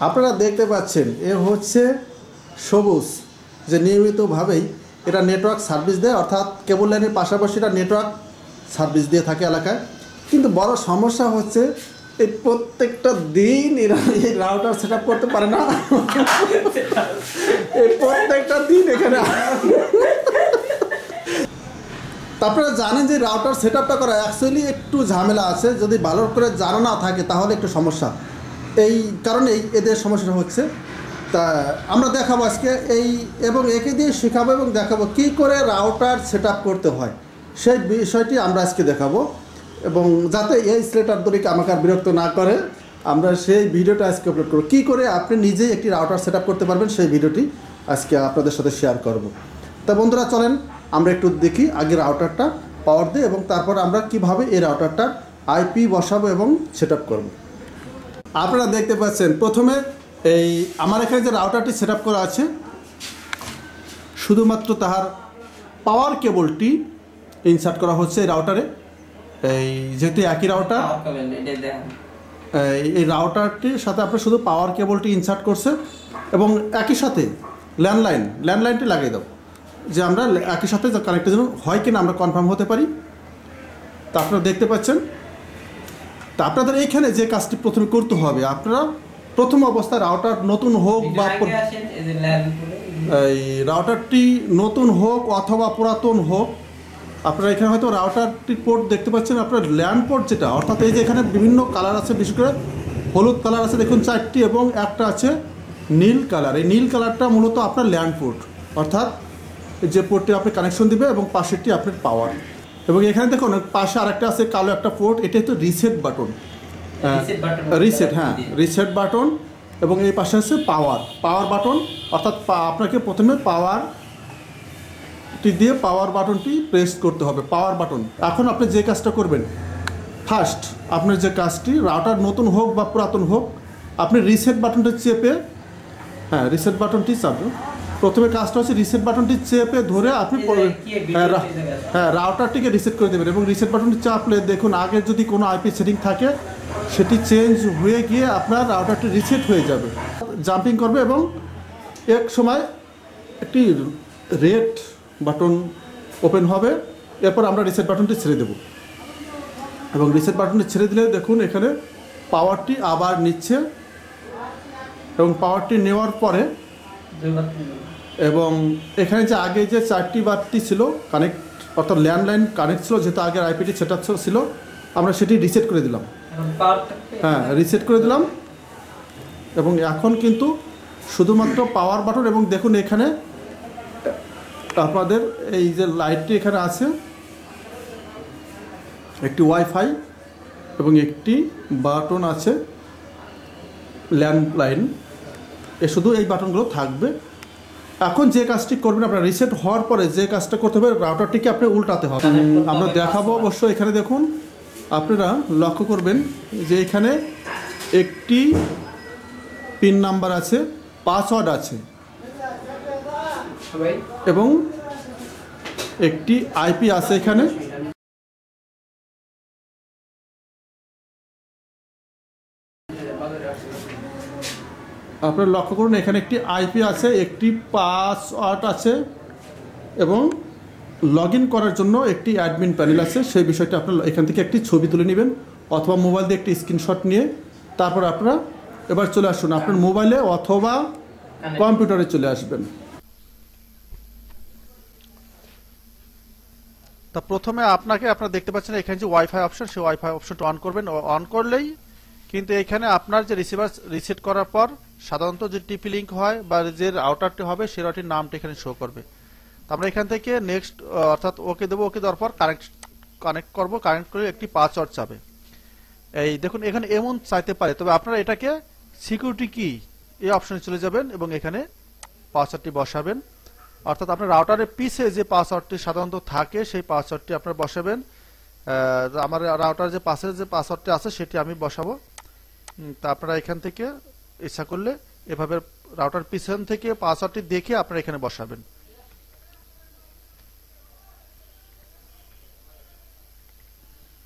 আপনারা দেখতে পাচ্ছেন এ হচ্ছে সবুজ, যে নিয়মিতভাবেই এটা নেটওয়ার্ক সার্ভিস দেয়, অর্থাৎ কেবল লাইনের পাশাপাশি এটা নেটওয়ার্ক সার্ভিস দিয়ে থাকে এলাকায়। কিন্তু বড় সমস্যা হচ্ছে এই প্রত্যেকটা দিন এরা এই রাউটার সেট আপ করতে পারে না। এই প্রত্যেকটা দিন এখানে আপনারা জানেন যে রাউটার সেট আপটা করা অ্যাকচুয়ালি একটু ঝামেলা আছে, যদি ভালো করে জানা না থাকে তাহলে একটু সমস্যা। এই কারণেই এদের সমস্যাটা হচ্ছে। তা আমরা দেখাবো আজকে এবং একে দিয়ে শেখাবো এবং দেখাবো কী করে রাউটার সেট আপ করতে হয়, সেই বিষয়টি আমরা আজকে দেখাবো। এবং যাতে এই স্লেটার দড়িকে আমাকে আর বিরক্ত না করে, আমরা সেই ভিডিওটা আজকে আপলোড করবো। কী করে আপনি নিজেই একটি রাউটার সেট আপ করতে পারবেন সেই ভিডিওটি আজকে আপনাদের সাথে শেয়ার করব। তা বন্ধুরা চলেন আমরা একটু দেখি আগে রাউটারটা পাওয়ার দিই এবং তারপর আমরা কিভাবে এই রাউটারটা আইপি বসাবো এবং সেট আপ করবো। আপনারা দেখতে পাচ্ছেন প্রথমে আমার এখানে যে রাউটারটি সেট আপ করা আছে, শুধুমাত্র তাহার পাওয়ার কেবলটি ইনসার্ট করা হচ্ছে এই রাউটারে। যেহেতু একই রাউটার, এই রাউটারটির সাথে আপনার শুধু পাওয়ার কেবলটি ইনসার্ট করছে এবং একই সাথে ল্যান্ডলাইনটি লাগিয়ে দাও, যে আমরা একই সাথে কানেক্টের জন্য হয় কিনা আমরা কনফার্ম হতে পারি। তা আপনারা দেখতে পাচ্ছেন। তা আপনাদের এইখানে যে কাজটি প্রথমে করতে হবে, আপনারা প্রথম অবস্থায় রাউটার নতুন হোক বা এই রাউটারটি নতুন হোক অথবা পুরাতন হোক, আপনারা এখানে হয়তো রাউটারটির পোর্ট দেখতে পাচ্ছেন, আপনার ল্যান্ড পোর্ট যেটা, অর্থাৎ এই যে এখানে বিভিন্ন কালার আছে, বিশেষ করে হলুদ কালার আছে দেখুন 4টি এবং একটা আছে নীল কালার। এই নীল কালারটা মূলত আপনার ল্যান্ড পোর্ট, অর্থাৎ যে পোর্টটি আপনি কানেকশন দিবে এবং পাশেরটি আপনার পাওয়ার। এবং এখানে দেখুন পাশে আরেকটা আছে কালো একটা পোর্ট, এটা হচ্ছে রিসেট বাটন, রিসেট বাটন। এবং এই পাশে আছে পাওয়ার বাটন, অর্থাৎ আপনাকে প্রথমে পাওয়ারটি দিয়ে পাওয়ার বাটনটি প্রেস করতে হবে, পাওয়ার বাটন। এখন আপনি যে কাজটা করবেন, ফার্স্ট আপনার যে কাজটি, রাউটার নতুন হোক বা পুরাতন হোক, আপনি রিসেট বাটনটা চেপে, রিসেট বাটনটি চাপবেন। প্রথমে কাজটা হচ্ছে রিসেট বাটনটি চেপে ধরে আপনি রাউটারটিকে রিসেট করে দেবেন। এবং রিসেট বাটনটি চাপলে দেখুন আগে যদি কোনো আইপি সেটিং থাকে সেটি চেঞ্জ হয়ে গিয়ে আপনার রাউটারটি রিসেট হয়ে যাবে, জাম্পিং করবে এবং এক সময় একটি রেড বাটন ওপেন হবে। এরপর আমরা রিসেট বাটনটি ছেড়ে দেব এবং রিসেট বাটনটি ছেড়ে দিলে দেখুন এখানে পাওয়ারটি আবার নিচ্ছে এবং পাওয়ারটি নেওয়ার পরে এবং এখানে যে আগে যে 4টি বাতি ছিল কানেক্ট, অর্থাৎ ল্যান্ডলাইন কানেক্ট ছিল, যেহেতু আগের আইপিটি সেট আপ ছিল, আমরা সেটি রিসেট করে দিলাম। রিসেট করে দিলাম এবং এখন কিন্তু শুধুমাত্র পাওয়ার বাটন। এবং দেখুন এখানে আপনাদের এই যে লাইটটি এখানে আছে, একটি ওয়াইফাই এবং একটি বাটন আছে ল্যান্ডলাইন, শুধু এই বাটনগুলো থাকবে। এখন যে কাজটি করবেন আপনার রিসেট হওয়ার পরে যে কাজটা করতে হবে, রাউটারটিকে আপনি উল্টাতে হবে। আমরা দেখাবো অবশ্য। এখানে দেখুন আপনারা লক্ষ্য করবেন যে এখানে একটি পিন নাম্বার আছে, পাসওয়ার্ড আছে এবং একটি আইপি আছে এখানে। আপনারা লক্ষ্য করুন এখানে একটি আইপি আছে, একটি পাসওয়ার্ড আছে এবং লগ ইন করার জন্য একটি অ্যাডমিন প্যানেল আছে। সেই বিষয়টা আপনারা এখান থেকে একটি ছবি তুলে নেবেন অথবা মোবাইল দিয়ে একটি স্ক্রিনশট নিয়ে তারপর আপনারা এবার চলে আসুন আপনার মোবাইলে অথবা কম্পিউটারে চলে আসবেন। তা প্রথমে আপনারা দেখতে পাচ্ছেন এখানে যে ওয়াইফাই অপশন, সেই ওয়াইফাই অপশনটা অন করবেন। অন করলেই কিন্তু এখানে আপনার যে রিসিভার রিসেট করার পর সাধারণত যে টিপি লিঙ্ক হয় বা যে রাউটারটি হবে সেই রাউটারটির নামটা এখানে শো করবে। আমরা এখান থেকে নেক্সট অর্থাৎ ওকে দেবো। ওকে দেওয়ার পর কানেক্ট করব। কানেক্ট করে একটি পাসওয়ার্ড চাবে। এই দেখুন এখানে এমন চাইতে পারে, তবে আপনারা এটাকে সিকিউরিটি কি এই অপশনে চলে যাবেন এবং এখানে পাসওয়ার্ডটি বসাবেন। অর্থাৎ আপনার রাউটারের পিছে যে পাসওয়ার্ডটি সাধারণত থাকে সেই পাসওয়ার্ডটি আপনারা বসাবেন। আমার রাউটার যে পাশের যে পাসওয়ার্ডটি আছে সেটি আমি বসাবো। তা আপনারা এখান থেকে ইচ্ছা করলে এভাবে রাউটার পিছন থেকে পাসওয়ার্ডটি দেখে আপনারা এখানে বসাবেন।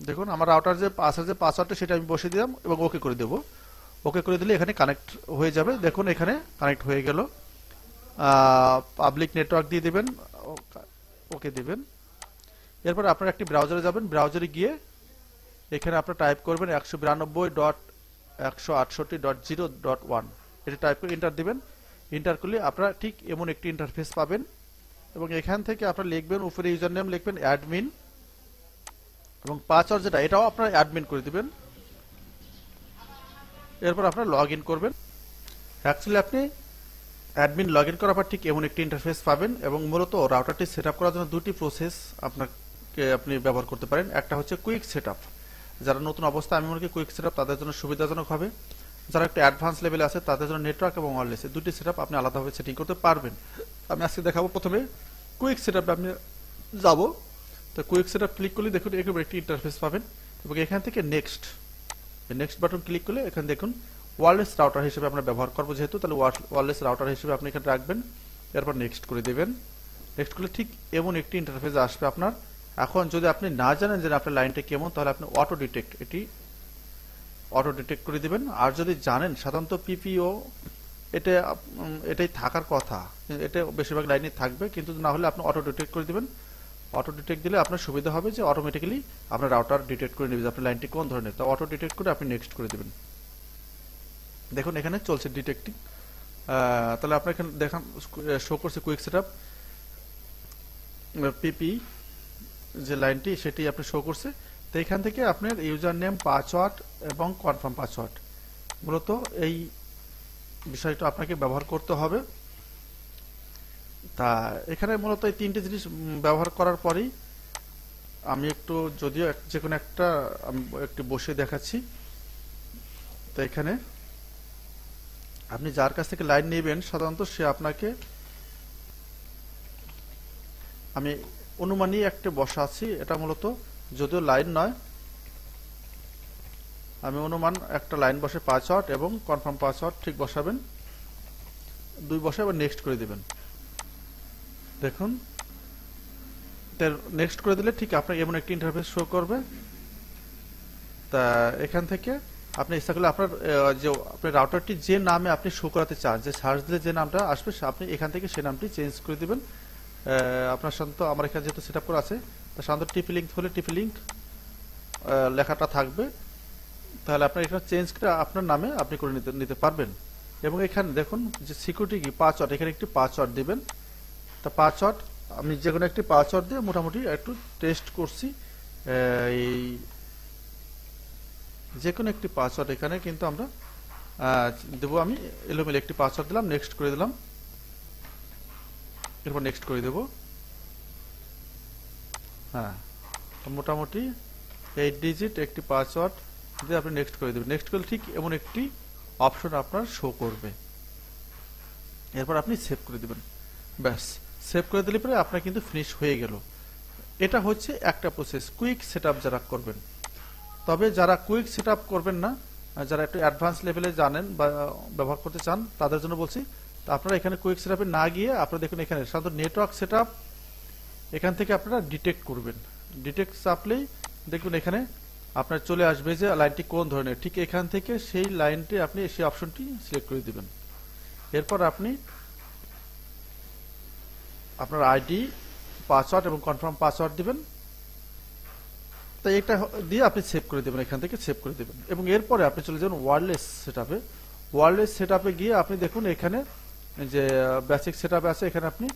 দেখুন আমার রাউটার যে পাশের যে পাসওয়ার্ডটা সেটা আমি বসিয়ে দিলাম এবং ওকে করে দেব। ওকে করে দিলে এখানে কানেক্ট হয়ে যাবে। দেখুন এখানে কানেক্ট হয়ে গেল। পাবলিক নেটওয়ার্ক দিয়ে দিবেন, ওকে দিবেন। এরপর আপনারা একটি ব্রাউজারে যাবেন, ব্রাউজারে গিয়ে এখানে আপনারা টাইপ করবেন 192.168.0.1 এটা টাইপ করে এন্টার দিবেন। এন্টার করলে আপনারা ঠিক এমন একটি ইন্টারফেস পাবেন এবং এখান থেকে আপনারা লিখবেন, উপরে ইউজার নেম লিখবেন অ্যাডমিন এবং পাসওয়ার্ড যেটা এটাও আপনারা অ্যাডমিন করে দিবেন। এরপর আপনারা লগ ইন করবেন। অ্যাকচুয়ালি আপনি অ্যাডমিন লগ ইন করার পর ঠিক এমন একটি ইন্টারফেস পাবেন এবং মূলত রাউটারটি সেট আপ করার জন্য দুটি প্রসেস আপনি ব্যবহার করতে পারেন। একটা হচ্ছে কুইক সেট আপ, যারা নতুন অবস্থা আমি মনে করি কুইক সেট আপ তাদের জন্য সুবিধাজনক হবে। যারা একটু অ্যাডভান্স লেভেলে আছে তাদের জন্য নেটওয়ার্ক এবং ওয়্যারলেস দুটি সেট আপ আপনি আলাদাভাবে সেটিং করতে পারবেন। আমি আজকে দেখাবো প্রথমে কুইক সেট আপে আপনি যাব। তো কুইক সেট আপ ক্লিক করলে দেখুন এরকম একটি ইন্টারফেস পাবেন এবং এখান থেকে নেক্সট বাটন ক্লিক করলে এখানে দেখুন ওয়্যারলেস রাউটার হিসেবে আমরা ব্যবহার করবো, যেহেতু তাহলে ওয়্যারলেস রাউটার হিসেবে আপনি এখানে রাখবেন। এরপর নেক্সট করে দেবেন। নেক্সট করলে ঠিক এমন একটি ইন্টারফেস আসবে আপনার। এখন যদি আপনি না জানেন যে আপনার লাইনটা কেমন, তাহলে আপনি অটো ডিটেক্ট করে দিবেন। আর যদি জানেন সাধারণত পিপিও এটাই থাকার কথা, এটা বেশিরভাগ লাইনে থাকবে, কিন্তু না হলে আপনি অটো ডিটেক্ট করে দিবেন। অটো ডিটেক্ট দিলে আপনার সুবিধা হবে যে অটোমেটিক্যালি আপনার রাউটার ডিটেক্ট করে নেবে যে আপনার লাইনটি কোন ধরনের। তো অটো ডিটেক্ট করে আপনি নেক্সট করে দিবেন। দেখুন এখানে চলছে ডিটেক্টিং। তাহলে আপনার এখানে দেখেন শো করছে কুইক সেটআপ পিপি যে লাইনটি সেটি আপনি শো করছে। তো এখান থেকে আপনার ইউজার নেম, পাসওয়ার্ড এবং কনফার্ম পাসওয়ার্ড মূলত এই বিষয়টা আপনাকে ব্যবহার করতে হবে। তা এখানে মূলত এই তিনটে জিনিস ব্যবহার করার পরেই আমি একটু যদিও যে কোনো একটা আমি একটু বসে দেখাচ্ছি। তো এখানে আপনি যার কাছ থেকে লাইন নেবেন সাধারণত সে আপনাকে, আমি অনুমানই একটা বসা আছি, এটা মূলত যদিও লাইন নয়, আমি অনুমান একটা লাইন বসে পাসওয়ার্ড এবং কনফার্ম পাসওয়ার্ড ঠিক বসাবেন, দুই বসে আবার নেক্সট করে দিবেন। দেখুন নেক্সট করে দিলে ঠিক আপনার এমন একটি ইন্টারফেস শো করবে। তা এখান থেকে আপনি ইচ্ছা করলে আপনার যে আপনার রাউটারটি যে নামে আপনি শো করাতে চান, যে সার্চ দিলে যে নামটা আসবে আপনি এখান থেকে সেই নামটি চেঞ্জ করে দিবেন। আপনার সাধারণত আমার এখানে যেহেতু সেট আপ করা আছে, তা সাধারণত টিপি লিঙ্ক হলে টিপি লিঙ্ক লেখাটা থাকবে, তাহলে আপনার এখানে চেঞ্জ করে আপনার নামে আপনি করে নিতে পারবেন। এবং এখানে দেখুন যে সিকিউরিটি কি পাসওয়ার্ড, এখানে একটি পাসওয়ার্ড দিবেন। তা পাসওয়ার্ড আমি যে কোনো একটি পাসওয়ার্ড দিয়ে মোটামুটি একটু টেস্ট করছি। এই যে কোনো একটি পাসওয়ার্ড এখানে কিন্তু আমরা দেবো, আমি এলোমেলো একটি পাসওয়ার্ড দিলাম, নেক্সট করে দিলাম, এরপর নেক্সট করে দেব। হ্যাঁ, মোটামুটি 8 ডিজিট একটি পাসওয়ার্ড দিয়ে আপনি নেক্সট করে দেবেন। নেক্সট করলে ঠিক এমন একটি অপশন আপনার শো করবে। এরপর আপনি সেভ করে দিবেন। ব্যাস, সেভ করে দিলে পরে আপনার কিন্তু ফিনিশ হয়ে গেল। এটা হচ্ছে একটা প্রসেস কুইক সেটআপ যারা করবেন। তবে যারা কুইক সেটআপ করবেন না, যারা একটু অ্যাডভান্স লেভেলে জানেন বা ব্যবহার করতে চান তাদের জন্য বলছি। তো আপনারা এখানে কুইক সেটআপে না গিয়ে আপনারা দেখুন এখানে সাধারণত নেটওয়ার্ক সেটআপ, এখান থেকে আপনারা ডিটেক্ট করবেন। ডিটেক্ট চাপলেই দেখুন এখানে আপনার চলে আসবে যে লাইনটি কোন ধরনের, ঠিক এখান থেকে সেই লাইনটি আপনি সেই অপশনটি সিলেক্ট করে দিবেন। এরপর আপনি আপনার আইডি, পাসওয়ার্ড এবং কনফার্ম পাসওয়ার্ড দিবেন। তাই এটা দিয়ে আপনি সেভ করে দেবেন, এখান থেকে সেভ করে দেবেন। এবং এরপরে আপনি চলে যাবেন ওয়্যারলেস সেটআপে। ওয়্যারলেস সেটআপে গিয়ে আপনি দেখুন এখানে যে বেসিক সেটআপে আছে, এখানে আপনি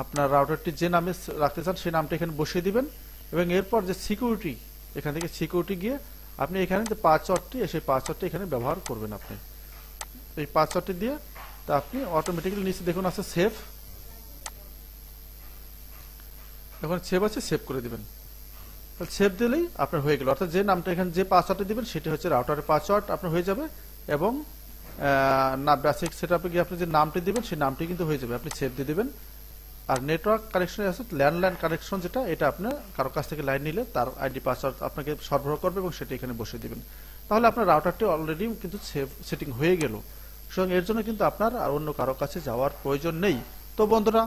আপনার রাউটারটি যে নামে রাখতে চান সেই নামটা এখানে বসিয়ে দিবেন। এবং এরপর যে সিকিউরিটি, এখান থেকে সিকিউরিটি গিয়ে আপনি এখানে যে পাসওয়ার্ডটি, সেই পাসওয়ার্ডটি এখানে ব্যবহার করবেন। আপনি এই পাসওয়ার্ডটি দিয়ে তা আপনি অটোমেটিক্যালি নিচে দেখুন আছে সেভ, এখন সেভ আছে, সেভ করে দিবেন। সেভ দিলেই আপনার হয়ে গেল, অর্থাৎ যে নামটা এখানে যে পাসওয়ার্ডটা দিবেন সেটি হচ্ছে রাউটারের পাসওয়ার্ড আপনার হয়ে যাবে। এবং না বেসিক সেটআপে গিয়ে আপনি যে নামটি দিবেন সেই নামটি কিন্তু হয়ে যাবে, আপনি সেভ দিয়ে দিবেন। আর নেটওয়ার্ক কানেকশনে আছে ল্যান্ডলাইন কানেকশন, যেটা এটা আপনার কারো কাছ থেকে লাইন নিলে তার আইডি পাসওয়ার্ড আপনাকে সরবরাহ করবে এবং সেটা এখানে বসিয়ে দিবেন। তাহলে আপনার রাউটারটি অলরেডি কিন্তু সেটিং হয়ে গেল। সুতরাং এর জন্য কিন্তু আপনার আর অন্য কারো কাছে যাওয়ার প্রয়োজন নেই। তো বন্ধুরা,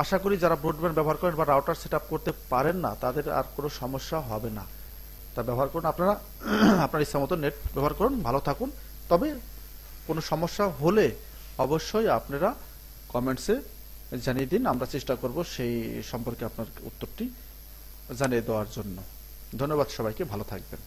আশা করি যারা ব্রডব্যান্ড ব্যবহার করেন বা রাউটার সেটআপ করতে পারেন না তাদের আর কোনো সমস্যা হবে না। তা ব্যবহার করুন আপনারা, আপনার ইচ্ছা মতো নেট ব্যবহার করুন, ভালো থাকুন। তবে কোনো সমস্যা হলে অবশ্যই আপনারা কমেন্টসে জানিয়ে দিন, আমরা চেষ্টা করব সেই সম্পর্কে আপনার উত্তরটি জানিয়ে দেওয়ার জন্য। ধন্যবাদ সবাইকে, ভালো থাকবেন।